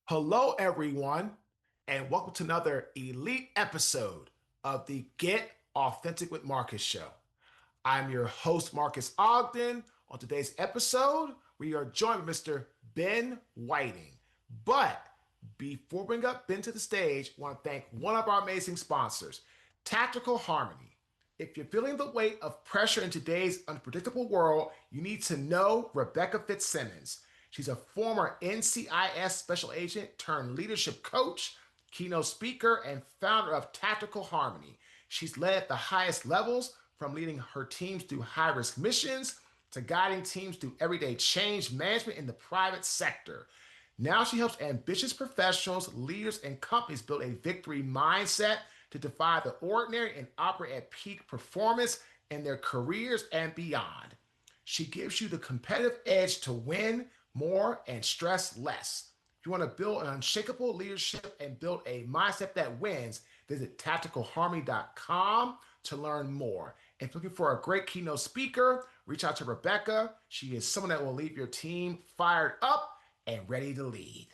Hello, everyone, and welcome to another elite episode of the Get Authentic with Marcus show. I'm your host, Marques Ogden. On today's episode, we are joined with Mr. Ben Whiting. But before we bring up Ben to the stage, I want to thank one of our amazing sponsors, Tactical Harmony. If you're feeling the weight of pressure in today's unpredictable world, you need to know Rebecca Fitzsimmons. She's a former NCIS special agent turned leadership coach, keynote speaker, and founder of Tactical Harmony. She's led at the highest levels, from leading her teams through high risk missions to guiding teams through everyday change management in the private sector. Now she helps ambitious professionals, leaders, and companies build a victory mindset to defy the ordinary and operate at peak performance in their careers and beyond. She gives you the competitive edge to win more and stress less. If you want to build an unshakable leadership and build a mindset that wins, visit tacticalharmony.com to learn more. If looking for a great keynote speaker, reach out to Rebecca. She is someone that will leave your team fired up and ready to lead.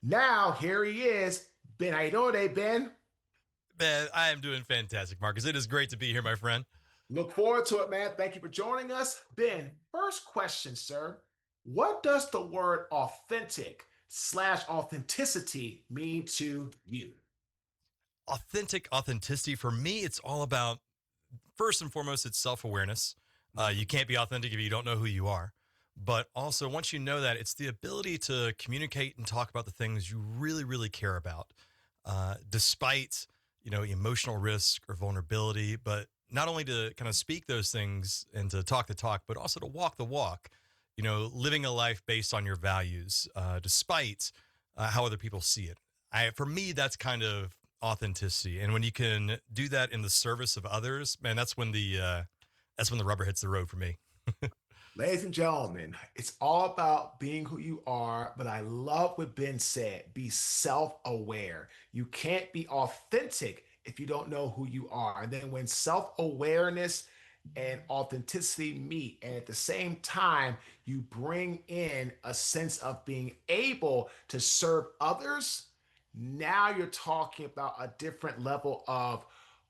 Now, here he is. Ben, how you doing today, Ben? Man, I am doing fantastic, Marcus. It is great to be here, my friend. Look forward to it, man. Thank you for joining us. Ben, first question, sir. What does the word authentic slash authenticity mean to you? Authenticity for me, it's all about, first and foremost, it's self-awareness. You can't be authentic if you don't know who you are. But also, once you know that, it's the ability to communicate and talk about the things you really, really care about, despite, emotional risk or vulnerability. But not only to kind of speak those things and to talk the talk, but also to walk the walk, living a life based on your values, despite how other people see it. For me, that's kind of authenticity. And when you can do that in the service of others, man, that's when the rubber hits the road for me. Ladies and gentlemen, it's all about being who you are, but I love what Ben said. Be self-aware. You can't be authentic if you don't know who you are. And then when self-awareness and authenticity meet, and at the same time, you bring in a sense of being able to serve others, now you're talking about a different level of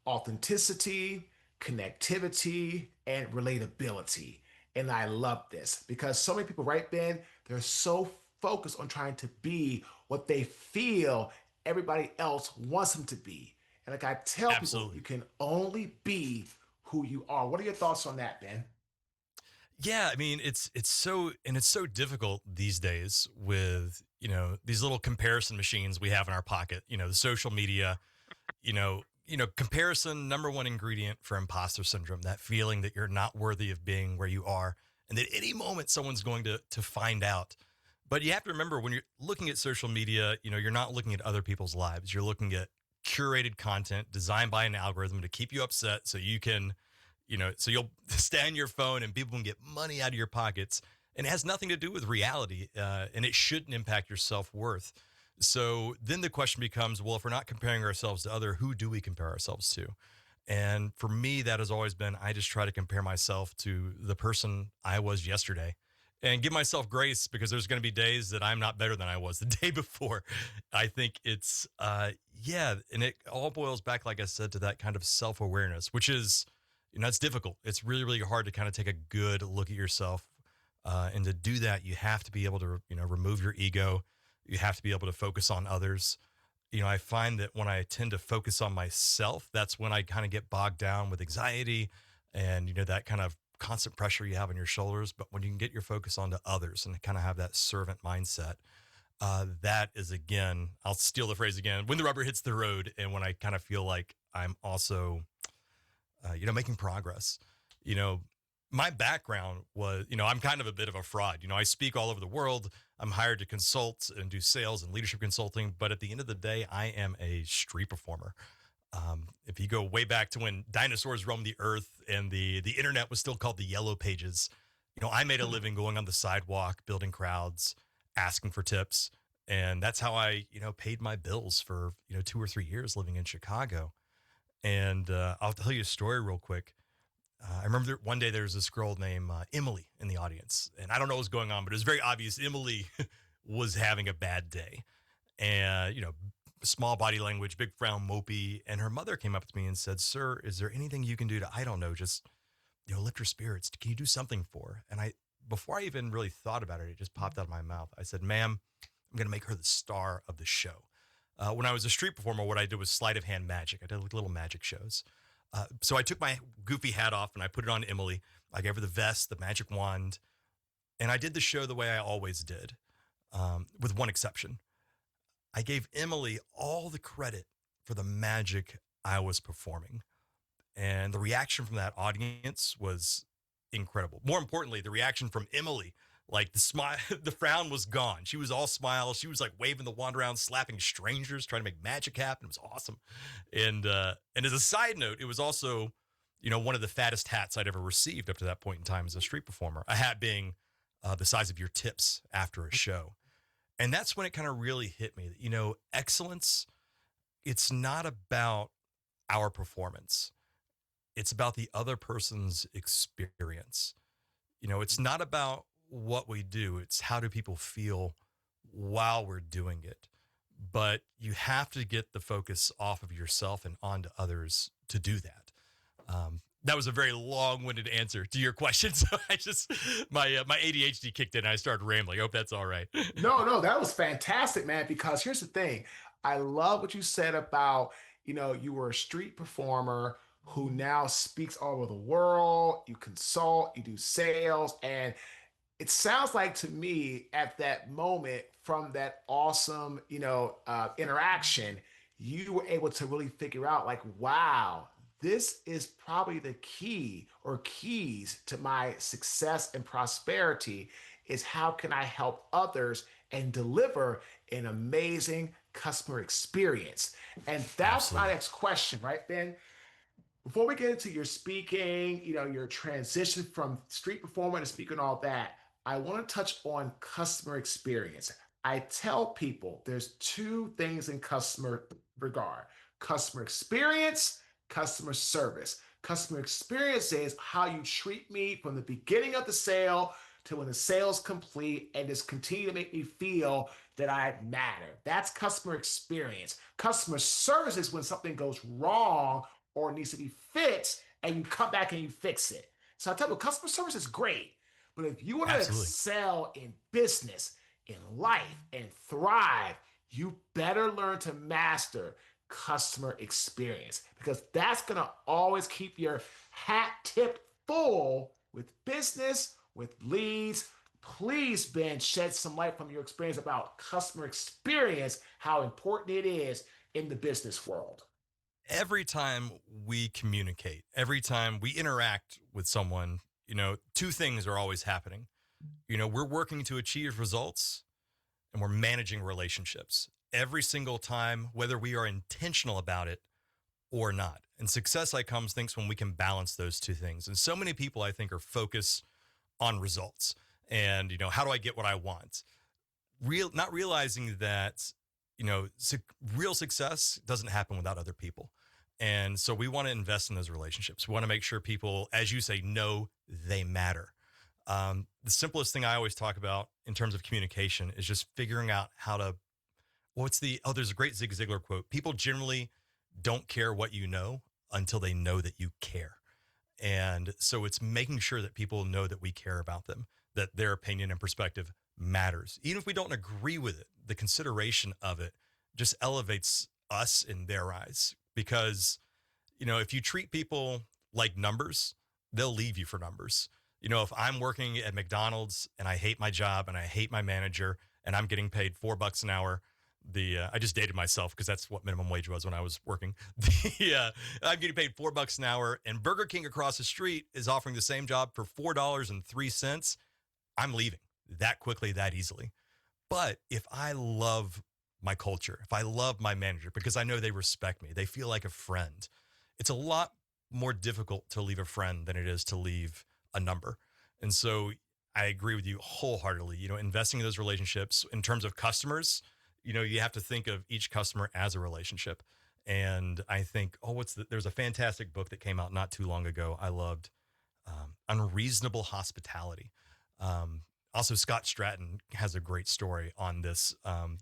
authenticity, connectivity, and relatability. And I love this because so many people, right, Ben, they're so focused on trying to be what they feel everybody else wants them to be. And like I tell people, you Absolutely. can only be who you are. What are your thoughts on that, Ben? Yeah, I mean, it's so difficult these days with, these little comparison machines we have in our pocket, the social media, comparison, number one ingredient for imposter syndrome, that feeling that you're not worthy of being where you are and that any moment someone's going to find out. But you have to remember when you're looking at social media, you're not looking at other people's lives. You're looking at curated content designed by an algorithm to keep you upset so you can, so you'll stay on your phone and people can get money out of your pockets. And it has nothing to do with reality, and it shouldn't impact your self-worth. So then the question becomes, well, if we're not comparing ourselves to other, who do we compare ourselves to? And for me, that has always been, I just try to compare myself to the person I was yesterday and give myself grace because there's going to be days that I'm not better than I was the day before. I think it's, and it all boils back, like I said, to that kind of self-awareness, which is, it's difficult. It's really, really hard to kind of take a good look at yourself. And to do that, you have to be able to, remove your ego. You have to be able to focus on others. I find that when I tend to focus on myself, that's when I kind of get bogged down with anxiety and, that kind of constant pressure you have on your shoulders. But when you can get your focus onto others and kind of have that servant mindset, that is, again, I'll steal the phrase again, when the rubber hits the road and when I kind of feel like I'm also, making progress. You know, my background was, I'm kind of a bit of a fraud. I speak all over the world. I'm hired to consult and do sales and leadership consulting. But at the end of the day, I am a street performer. If you go way back to when dinosaurs roamed the earth and the internet was still called the Yellow Pages, I made a living going on the sidewalk, building crowds, asking for tips. And that's how I, paid my bills for, 2 or 3 years living in Chicago. And I'll tell you a story real quick. I remember one day there was this girl named Emily in the audience, and I don't know what was going on, but it was very obvious Emily was having a bad day. And, small body language, big frown, mopey. And her mother came up to me and said, "Sir, is there anything you can do to, I don't know, just, lift her spirits? Can you do something for her?" And before I even really thought about it, it just popped out of my mouth. I said, "Ma'am, I'm going to make her the star of the show." When I was a street performer, what I did was sleight of hand magic. I did like little magic shows. So I took my goofy hat off and I put it on Emily. I gave her the vest, the magic wand, and I did the show the way I always did, with one exception. I gave Emily all the credit for the magic I was performing. And the reaction from that audience was incredible. More importantly, the reaction from Emily, like the smile, the frown was gone. She was all smiles. She was like waving the wand around, slapping strangers, trying to make magic happen. It was awesome. And as a side note, it was also, one of the fattest hats I'd ever received up to that point in time as a street performer. A hat being the size of your tips after a show. And that's when it kind of really hit me that, excellence, it's not about our performance. It's about the other person's experience. It's not about what we do. It's how do people feel while we're doing it. But you have to get the focus off of yourself and onto others to do that. That was a very long-winded answer to your question. So my ADHD kicked in and I started rambling. I hope that's all right. No, that was fantastic, man. Because here's the thing. I love what you said about, you were a street performer who now speaks all over the world. You consult, you do sales, and it sounds like to me at that moment from that awesome, interaction, you were able to really figure out like, wow, this is probably the key or keys to my success and prosperity is how can I help others and deliver an amazing customer experience? And that's my Absolutely. next question, right, Ben? Before we get into your speaking, your transition from street performer to speaker and all that, I want to touch on customer experience. I tell people there's two things in customer regard: customer experience, customer service. Customer experience is how you treat me from the beginning of the sale to when the sale's complete and just continue to make me feel that I matter. That's customer experience. Customer service is when something goes wrong or needs to be fixed and you come back and you fix it. So I tell you, customer service is great, but if you want to Absolutely. excel in business, in life, and thrive, you better learn to master customer experience because that's going to always keep your hat tipped full with business, with leads. Please, Ben, shed some light from your experience about customer experience, how important it is in the business world. Every time we communicate, every time we interact with someone, two things are always happening. We're working to achieve results and we're managing relationships every single time, whether we are intentional about it or not. And success, I comes, thinks when we can balance those two things. And so many people, I think, are focused on results and, how do I get what I want? Not realizing that, real success doesn't happen without other people. And so we want to invest in those relationships. We want to make sure people, as you say, know they matter. The simplest thing I always talk about in terms of communication is just figuring out how to, there's a great Zig Ziglar quote. People generally don't care what you know until they know that you care. And so it's making sure that people know that we care about them, that their opinion and perspective matters. Even if we don't agree with it, the consideration of it just elevates us in their eyes. Because, if you treat people like numbers, they'll leave you for numbers. If I'm working at McDonald's and I hate my job and I hate my manager and I'm getting paid $4 an hour, I just dated myself because that's what minimum wage was when I was working. I'm getting paid $4 an hour and Burger King across the street is offering the same job for $4.03. I'm leaving that quickly, that easily. But if I love my culture, if I love my manager because I know they respect me, they feel like a friend, it's a lot more difficult to leave a friend than it is to leave a number. And so I agree with you wholeheartedly. Investing in those relationships in terms of customers, you have to think of each customer as a relationship. And I think, there's a fantastic book that came out not too long ago. I loved Unreasonable Hospitality. Also, Scott Stratton has a great story on this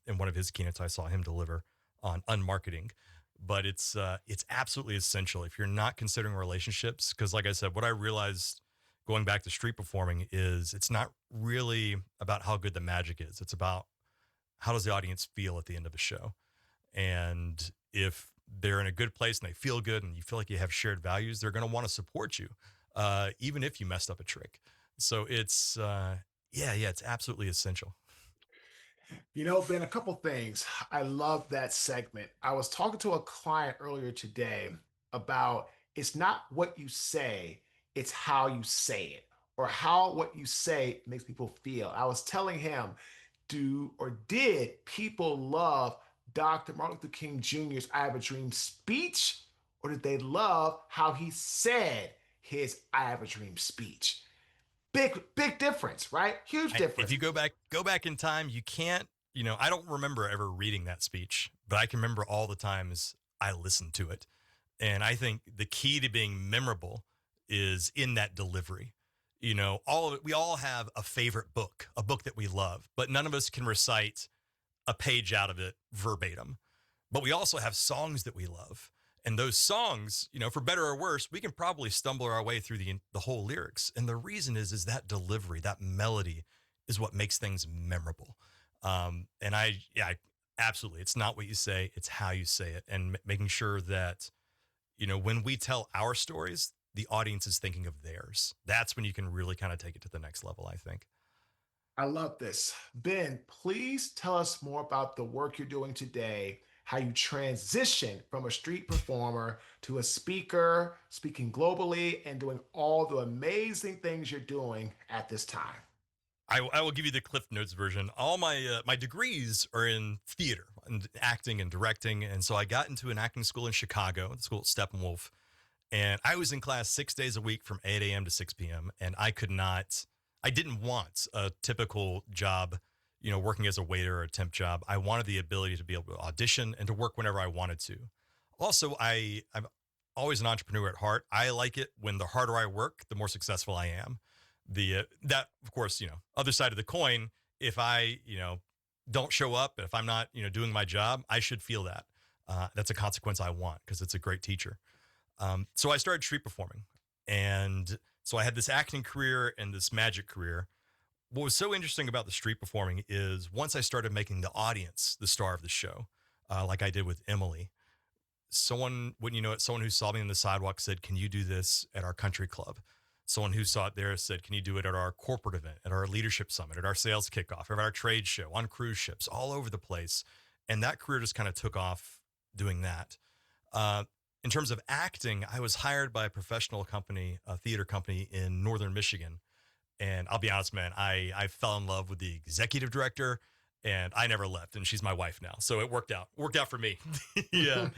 in one of his keynotes. I saw him deliver on unmarketing, but it's absolutely essential if you're not considering relationships. Because, like I said, what I realized going back to street performing is it's not really about how good the magic is. It's about how does the audience feel at the end of a show, and if they're in a good place and they feel good and you feel like you have shared values, they're going to want to support you, even if you messed up a trick. So yeah, it's absolutely essential. Ben, a couple things. I love that segment. I was talking to a client earlier today about it's not what you say, it's how you say it, or how what you say makes people feel. I was telling him, do or did people love Dr. Martin Luther King Jr.'s I Have a Dream speech, or did they love how he said his I Have a Dream speech? Big difference, right? Huge If difference. you go back in time, you can't. I don't remember ever reading that speech, but I can remember all the times I listened to it. And I think the key to being memorable is in that delivery. All of it, we all have a favorite book, a book that we love, but none of us can recite a page out of it verbatim. But we also have songs that we love. And those songs, for better or worse, we can probably stumble our way through the whole lyrics. And the reason is that delivery, that melody is what makes things memorable. And absolutely, it's not what you say, it's how you say it. And making sure that, when we tell our stories, the audience is thinking of theirs. That's when you can really kind of take it to the next level, I think. I love this. Ben, please tell us more about the work you're doing today, how you transition from a street performer to a speaker, speaking globally, and doing all the amazing things you're doing at this time. I will give you the Cliff Notes version. All my degrees are in theater and acting and directing, and so I got into an acting school in Chicago, the school at Steppenwolf, and I was in class 6 days a week from 8 a.m. to 6 p.m. And I didn't want a typical job, working as a waiter or a temp job. I wanted the ability to be able to audition and to work whenever I wanted to. Also, I'm always an entrepreneur at heart. I like it when the harder I work, the more successful I am. That of course, other side of the coin, if I don't show up, if I'm not doing my job, I should feel that. That's a consequence I want because it's a great teacher. So I started street performing, and so I had this acting career and this magic career. What was so interesting about the street performing is once I started making the audience the star of the show, like I did with Emily, someone, when someone who saw me on the sidewalk said, "Can you do this at our country club?" Someone who saw it there said, "Can you do it at our corporate event, at our leadership summit, at our sales kickoff, at our trade show, on cruise ships, all over the place?" And that career just kind of took off doing that. Uh, in terms of acting, I was hired by a professional company, a theater company in Northern Michigan. And I'll be honest, man, I fell in love with the executive director and I never left. And she's my wife now. So it worked out for me. Yeah.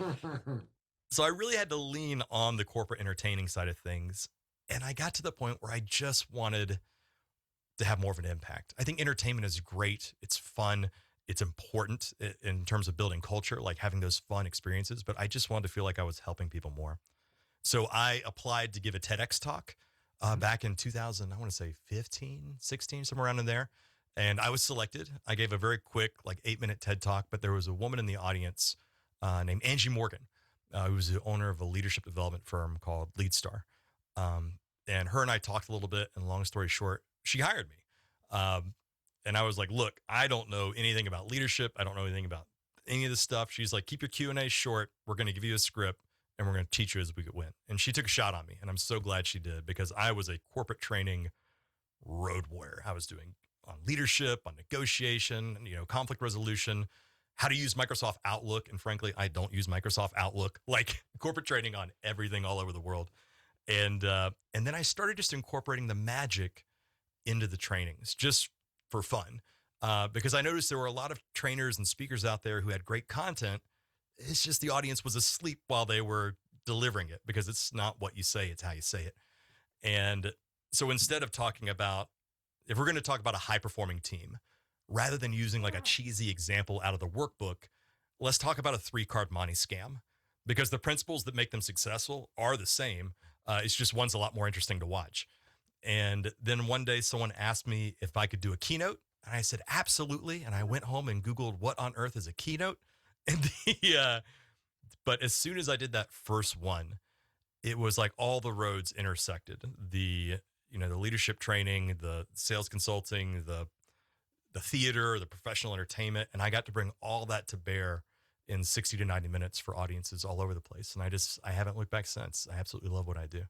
So I really had to lean on the corporate entertaining side of things. And I got to the point where I just wanted to have more of an impact. I think entertainment is great. It's fun. It's important in terms of building culture, like having those fun experiences. But I just wanted to feel like I was helping people more. So I applied to give a TEDx talk back in 2000, I want to say 15, 16, somewhere around in there. And I was selected. I gave a very quick, like 8-minute TED talk, but there was a woman in the audience named Angie Morgan, who was the owner of a leadership development firm called LeadStar. And her and I talked a little bit, and long story short, she hired me. And I was like, "Look, I don't know anything about leadership. I don't know anything about any of this stuff." She's like, "Keep your Q&A short. We're going to give you a script and we're going to teach you as we went." And she took a shot on me, and I'm so glad she did because I was a corporate training road warrior. I was doing on leadership, on negotiation, conflict resolution, how to use Microsoft Outlook. And frankly, I don't use Microsoft Outlook, like corporate training on everything all over the world. And then I started just incorporating the magic into the trainings just for fun, because I noticed there were a lot of trainers and speakers out there who had great content. It's just the audience was asleep while they were delivering it because it's not what you say, it's how you say it. And so instead of talking about, if we're going to talk about a high performing team, rather than using like a cheesy example out of the workbook, let's talk about a 3-card Monte scam because the principles that make them successful are the same. It's just one's a lot more interesting to watch. And then one day someone asked me if I could do a keynote. And I said, absolutely. And I went home and Googled what on earth is a keynote. And but as soon as I did that first one, it was like all the roads intersected. The leadership training, the sales consulting, the theater, the professional entertainment. And I got to bring all that to bear in 60 to 90 minutes for audiences all over the place. And I haven't looked back since. I absolutely love what I do.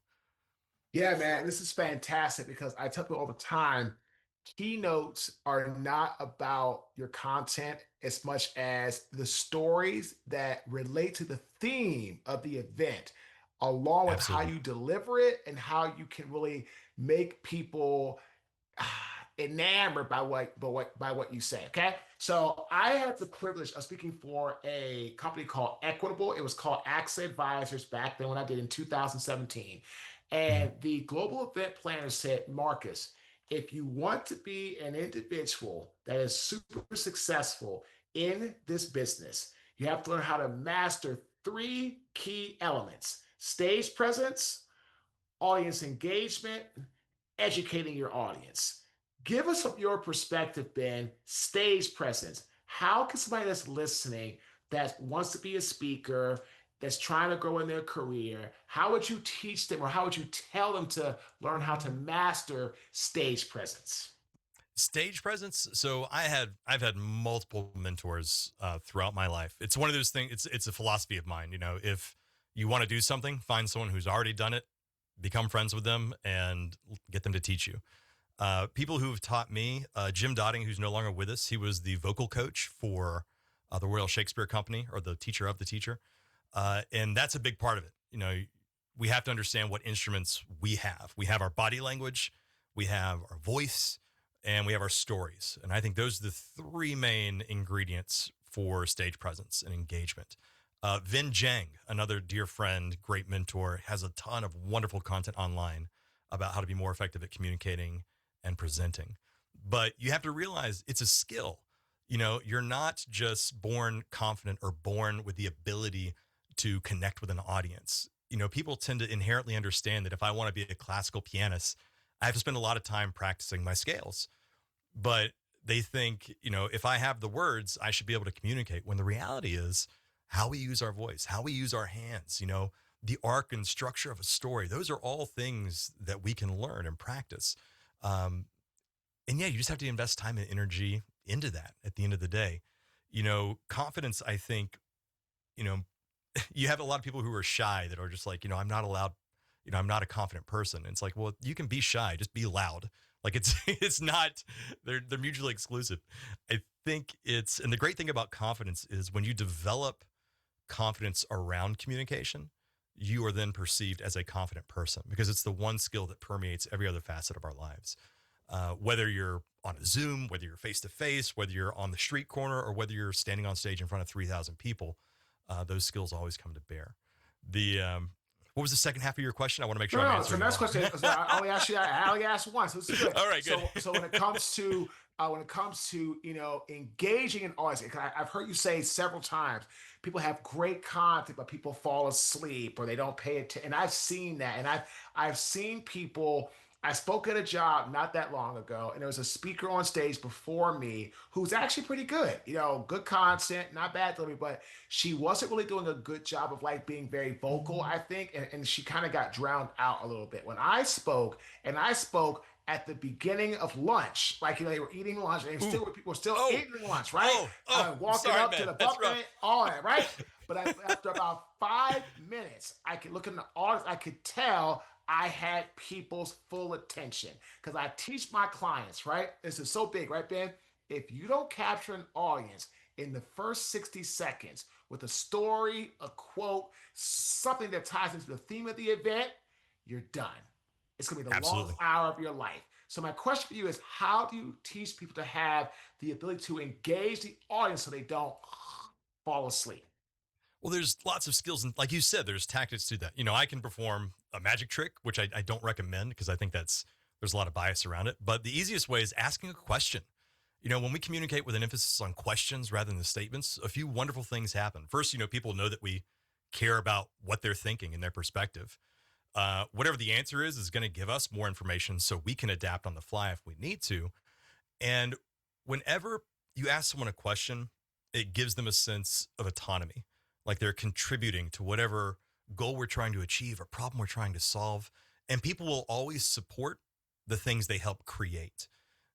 Yeah, man, this is fantastic because I tell people all the time, keynotes are not about your content as much as the stories that relate to the theme of the event, along with how Absolutely. you deliver it and how you can really make people enamored by what you say. Okay, so I had the privilege of speaking for a company called Equitable. It was called AXA Advisors back then when I did in 2017, Mhm. and the global event planner said, Marcus, if you want to be an individual that is super successful in this business, you have to learn how to master three key elements: stage presence, audience engagement, educating your audience. Give us from your perspective, Ben, stage presence. How can somebody that's listening that wants to be a speaker, that's trying to grow in their career, how would you teach them or how would you tell them to learn how to master stage presence? Stage presence. So I've had multiple mentors throughout my life. It's one of those things. It's a philosophy of mine. If you want to do something, find someone who's already done it, become friends with them, and get them to teach you. People who have taught me, Jim Dotting, who's no longer with us, he was the vocal coach for the Royal Shakespeare Company, or the teacher of the teacher, and that's a big part of it. We have to understand what instruments we have. We have our body language, we have our voice, and we have our stories. And I think those are the three main ingredients for stage presence and engagement. Vin Jang, another dear friend, great mentor, has a ton of wonderful content online about how to be more effective at communicating and presenting. But you have to realize it's a skill. You're not just born confident or born with the ability to connect with an audience. People tend to inherently understand that if I want to be a classical pianist, I have to spend a lot of time practicing my scales. But they think, if I have the words, I should be able to communicate. When the reality is how we use our voice, how we use our hands, the arc and structure of a story. Those are all things that we can learn and practice. Um, and yeah, you just have to invest time and energy into that at the end of the day. Confidence, I think, you know, you have a lot of people who are shy that are just like, I'm not allowed, I'm not a confident person. And it's like, well, you can be shy, just be loud. Like it's it's not they're mutually exclusive. I think and the great thing about confidence is when you develop confidence around communication, you are then perceived as a confident person because it's the one skill that permeates every other facet of our lives. Whether you're on a Zoom, whether you're face to face, whether you're on the street corner, or whether you're standing on stage in front of 3,000 people, those skills always come to bear. The What was the second half of your question? I want to make No, sure I'm no. So answering it next all. question. So I only asked once. So this is good. All right, good. So when it comes to engaging an audience, I've heard you say several times, people have great content, but people fall asleep or they don't pay attention. And I've seen that, and I've seen people. I spoke at a job not that long ago, and there was a speaker on stage before me who's actually pretty good. Good content, not bad delivery, but she wasn't really doing a good job of like being very vocal, I think, and she kind of got drowned out a little bit. When I spoke, and I spoke at the beginning of lunch, like they were eating lunch, and Ooh. people were still Oh. eating lunch, right? Walking Sorry, up to man. the That's buffet, rough. all that, right? But after about 5 minutes, I could look in the audience, I could tell I had people's full attention because I teach my clients, right? This is so big, right, Ben? If you don't capture an audience in the first 60 seconds with a story, a quote, something that ties into the theme of the event, you're done. It's going to be the longest Absolutely. hour of your life. So, my question for you is, how do you teach people to have the ability to engage the audience so they don't fall asleep? Well, there's lots of skills. And like you said, there's tactics to that. I can perform a magic trick, which I don't recommend because I think there's a lot of bias around it. But the easiest way is asking a question. When we communicate with an emphasis on questions rather than the statements, a few wonderful things happen. First, people know that we care about what they're thinking and their perspective. Whatever the answer is going to give us more information so we can adapt on the fly if we need to. And whenever you ask someone a question, it gives them a sense of autonomy, like they're contributing to whatever goal we're trying to achieve or problem we're trying to solve. And people will always support the things they help create.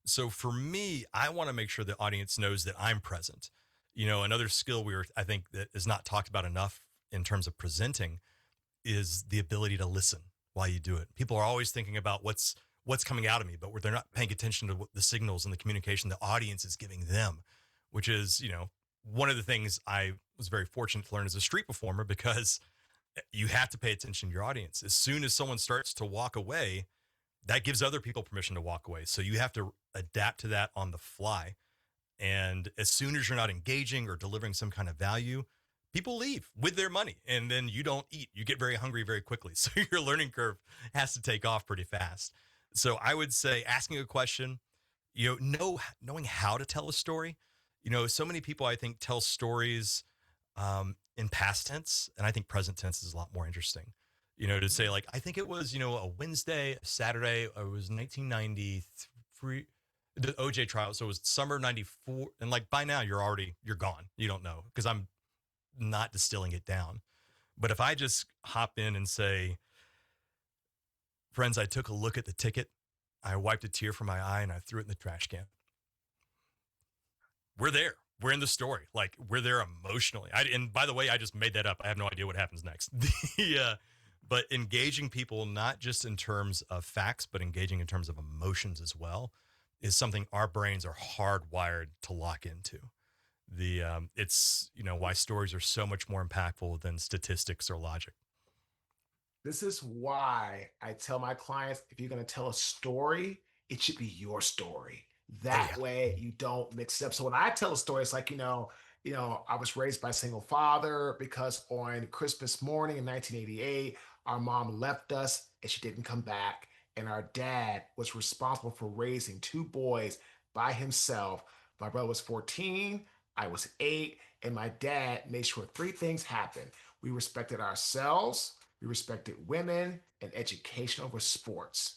So for me, I want to make sure the audience knows that I'm present. Another skill I think that is not talked about enough in terms of presenting is the ability to listen while you do it. People are always thinking about what's coming out of me, but they're not paying attention to the signals and the communication the audience is giving them, which is, one of the things I was very fortunate to learn as a street performer, because you have to pay attention to your audience. As soon as someone starts to walk away, that gives other people permission to walk away. So you have to adapt to that on the fly. And as soon as you're not engaging or delivering some kind of value, people leave with their money, and then you don't eat. You get very hungry very quickly. So your learning curve has to take off pretty fast. So I would say asking a question, knowing how to tell a story. So many people, I think, tell stories in past tense, and I think present tense is a lot more interesting. To say, like, I think it was, a Wednesday, a Saturday, it was 1993, the OJ trial. So it was summer 94. And like, by now you're gone. You don't know, because I'm not distilling it down. But if I just hop in and say, friends, I took a look at the ticket, I wiped a tear from my eye, and I threw it in the trash can. We're there. We're in the story. Like, we're there emotionally. And by the way, I just made that up. I have no idea what happens next. But engaging people, not just in terms of facts, but engaging in terms of emotions as well, is something our brains are hardwired to lock into. It's why stories are so much more impactful than statistics or logic. This is why I tell my clients, if you're going to tell a story, it should be your story. Oh That yeah. way you don't mix it up. So when I tell a story, it's like, I was raised by a single father because on Christmas morning in 1988, our mom left us and she didn't come back. And our dad was responsible for raising two boys by himself. My brother was 14, I was 8, and my dad made sure three things happened. We respected ourselves, we respected women, and education over sports.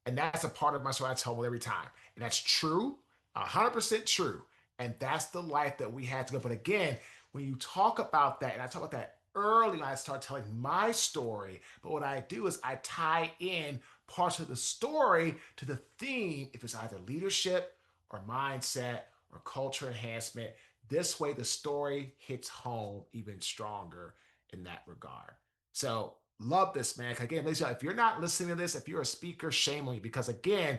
And that's a part of my story I tell every time. And that's true, 100% true. And that's the life that we had to go. But again, when you talk about that, and I talk about that early when I start telling my story, but what I do is I tie in parts of the story to the theme, if it's either leadership or mindset or culture enhancement. This way, the story hits home even stronger in that regard. So, love this, man. Again, if you're not listening to this, if you're a speaker, shame on you. Because again,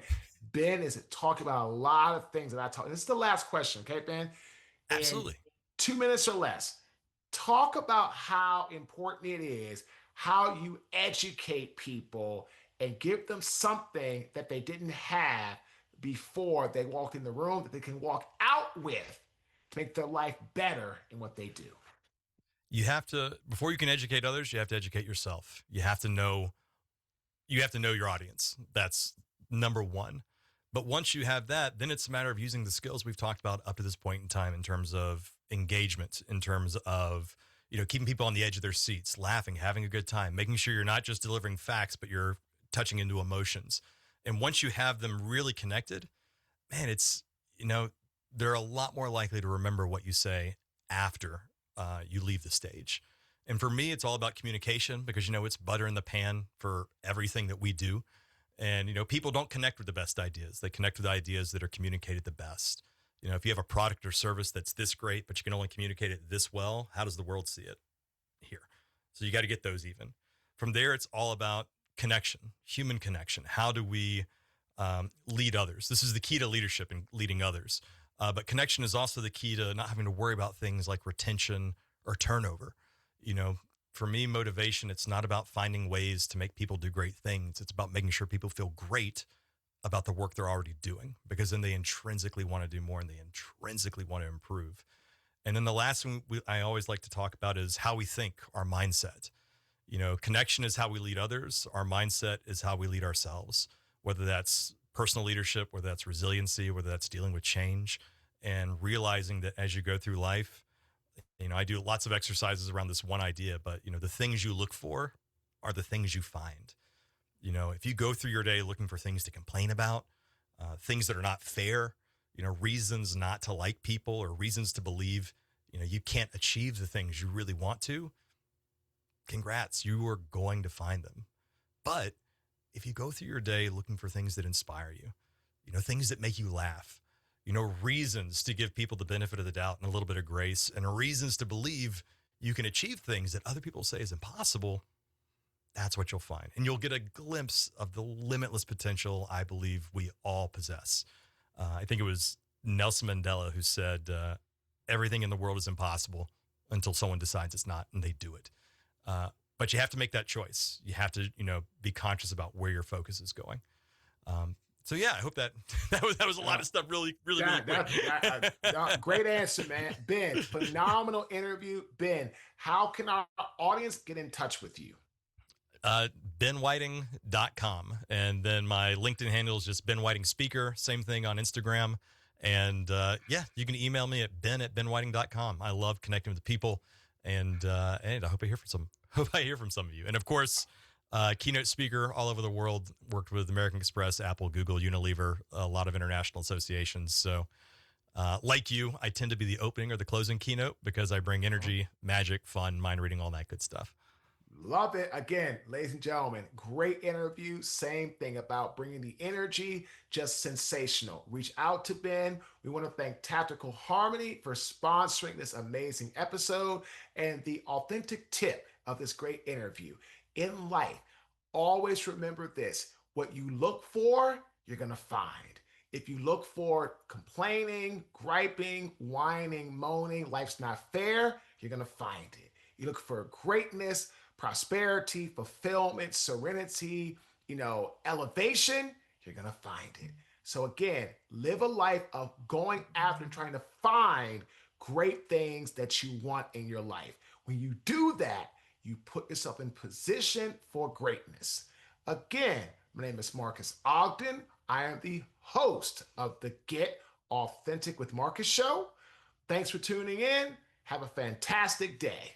Ben is talking about a lot of things that I talk. This is the last question, okay, Ben? In Absolutely. 2 minutes or less, talk about how important it is, how you educate people and give them something that they didn't have before they walked in the room that they can walk out with to make their life better in what they do. You have to, before you can educate others, you have to educate yourself. You have to know your audience. That's number one. But once you have that, then it's a matter of using the skills we've talked about up to this point in time in terms of engagement, in terms of, keeping people on the edge of their seats, laughing, having a good time, making sure you're not just delivering facts, but you're touching into emotions. And once you have them really connected, man, they're a lot more likely to remember what you say after you leave the stage. And for me, it's all about communication because, it's butter in the pan for everything that we do. And, people don't connect with the best ideas. They connect with ideas that are communicated the best. If you have a product or service that's this great, but you can only communicate it this well, how does the world see it here? So you got to get those even. From there, it's all about connection, human connection. How do we lead others? This is the key to leadership and leading others. But connection is also the key to not having to worry about things like retention or turnover. For me, motivation, it's not about finding ways to make people do great things. It's about making sure people feel great about the work they're already doing, because then they intrinsically want to do more and they intrinsically want to improve. And then the last thing I always like to talk about is how we think, our mindset. Connection is how we lead others. Our mindset is how we lead ourselves, whether that's personal leadership, whether that's resiliency, whether that's dealing with change, and realizing that as you go through life, I do lots of exercises around this one idea, but the things you look for are the things you find. You know, if you go through your day looking for things to complain about, things that are not fair, you know, reasons not to like people or reasons to believe, you know, you can't achieve the things you really want to, congrats, you are going to find them. But if you go through your day looking for things that inspire you, you know, things that make you laugh, you know, reasons to give people the benefit of the doubt and a little bit of grace, and reasons to believe you can achieve things that other people say is impossible, that's what you'll find. And you'll get a glimpse of the limitless potential I believe we all possess. I think it was Nelson Mandela who said, everything in the world is impossible until someone decides it's not, and they do it. But you have to make that choice. You have to, you know, be conscious about where your focus is going. So yeah, I hope that that was a lot of stuff really quick. Great answer, man. Ben, phenomenal interview. Ben, how can our audience get in touch with you? benwhiting.com. And then my LinkedIn handle is just Ben Whiting Speaker. Same thing on Instagram. And yeah, you can email me at ben@benwhiting.com. I love connecting with people. And I hope I hear from some of you. And of course, keynote speaker all over the world, worked with American Express, Apple, Google, Unilever, a lot of international associations. So like you, I tend to be the opening or the closing keynote because I bring energy, magic, fun, mind reading, all that good stuff. Love it. Again, ladies and gentlemen, great interview. Same thing about bringing the energy, just sensational. Reach out to Ben. We want to thank Tactical Harmony for sponsoring this amazing episode. And the authentic tip of this great interview: in life, always remember this: what you look for, you're going to find. If you look for complaining, griping, whining, moaning, life's not fair, you're going to find it. You look for greatness, prosperity, fulfillment, serenity, you know, elevation, you're going to find it. So again, live a life of going after and trying to find great things that you want in your life. When you do that, you put yourself in position for greatness. Again, my name is Marques Ogden. I am the host of the Get Authentic with Marques show. Thanks for tuning in. Have a fantastic day.